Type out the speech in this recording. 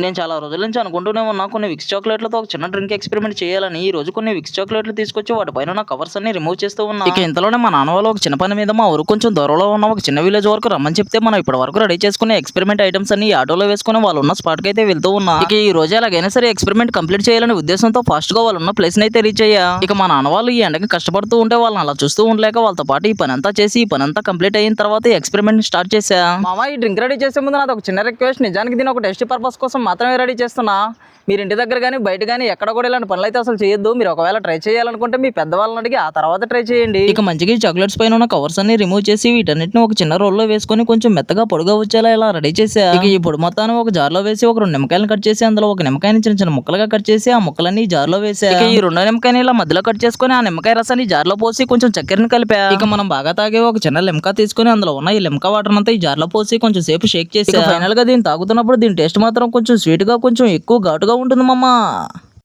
నేను చాలా రోజుల నుంచి అనుకుంటూనే ఉన్నా కొన్ని విక్స్ చాక్లెట్లతో ఒక చిన్న డ్రింక్ ఎక్స్పెరిమెంట్ చేయాలని. ఈ రోజు కొన్ని విక్స్ చాక్లెట్లు తీసుకొచ్చి వాటిపైన ఉన్న కవర్స్ అన్ని రిమూవ్ చేస్తూ ఉన్నా. ఇక ఇంతలోనే మా నాన్న వాళ్ళు ఒక చిన్న పని మీద మా ఊరు కొంచెం దూరంలో ఉన్న ఒక చిన్న విలేజ్ వరకు రమ్మని చెప్తే మనం ఇప్పటి వరకు రెడీ చేసుకునే ఎక్స్పెరిమెంట్ ఐటమ్స్ అన్ని ఈ ఆటోలో వేసుకుని వాళ్ళు ఉన్న స్పాట్ కి అయితే వెళ్తూ ఉన్నా. ఇక ఈ రోజు ఎలాగైనా సరే ఎక్స్పెరిమెంట్ కంప్లీట్ చేయాలనే ఉద్దేశంతో ఫాస్ట్ గా వాళ్ళు ఉన్న ప్లేస్ అయితే రీచ్ అయ్యా. ఇక మా నాన్న వాళ్ళు ఈ ఎండకి కష్టపడుతూ ఉంటే వాళ్ళని అలా చూస్తూ ఉండలేక వాళ్ళతో పాటు ఈ పని అంతా చేసి ఈ పని అంతా కంప్లీట్ అయిన తర్వాత ఈ ఎక్స్పెరిమెంట్ స్టార్ట్ చేశా. మామ ఈ డ్రింక్ రెడీ చేసే ముందు నాది ఒక చిన్న రిక్వెస్ట్. నిజానికి దీని ఒక టెస్ట్ పర్పస్ కోసం మాత్రమే రెడీ చేస్తున్నా. మీరు ఇంటి దగ్గర కానీ బయట కానీ ఎక్కడ కూడా ఇలాంటి పనులు అయితే అసలు చేయొద్దు. మీరు ఒకవేళ ట్రై చేయాలనుకుంటే మీ పెద్దవాళ్ళని అడిగి ఆ తర్వాత ట్రై చేయండి. ఇక మంచిగా ఈ చాక్లెట్స్ పైన ఉన్న కవర్స్ అన్ని రిమూవ్ చేసి వీటన్నిటిని ఒక చిన్న రోల్లో వేసుకొని కొంచెం మెత్తగా పొడిగా వచ్చేలా ఇలా రెడీ చేసా. ఇక ఈ పొడి మొత్తాన్ని ఒక జార్లో వేసి ఒక 2 నిమ్మకాయలను కట్ చేసి అందులో ఒక నిమ్మకాయని చిన్న చిన్న ముక్కలుగా కట్ చేసి ఆ ముక్కలన్నీ ఈ జార్లో వేసా. ఇక ఈ 2 నిమ్మకాయని ఇలా మధ్యలో కట్ చేసుకొని ఆ నిమ్మకాయ రసాన్ని జార్లో పోసి కొంచెం చక్కెరని కలిపా. ఇక మనం బాగా తాగే ఒక చిన్న లిమ్కా తీసుకొని అందులో ఉన్న ఈ లిమ్కా వాటర్ అంతా ఈ జార్లో పోసి కొంచెం సేపు షేక్ చేసి ఫైనల్ గా దీన్ని తాగుతున్నప్పుడు దీని టేస్ట్ మాత్రం కొంచెం స్వీట్ గా కొంచెం ఎక్కువ ఘాటుగా ఉంటుంది మామ.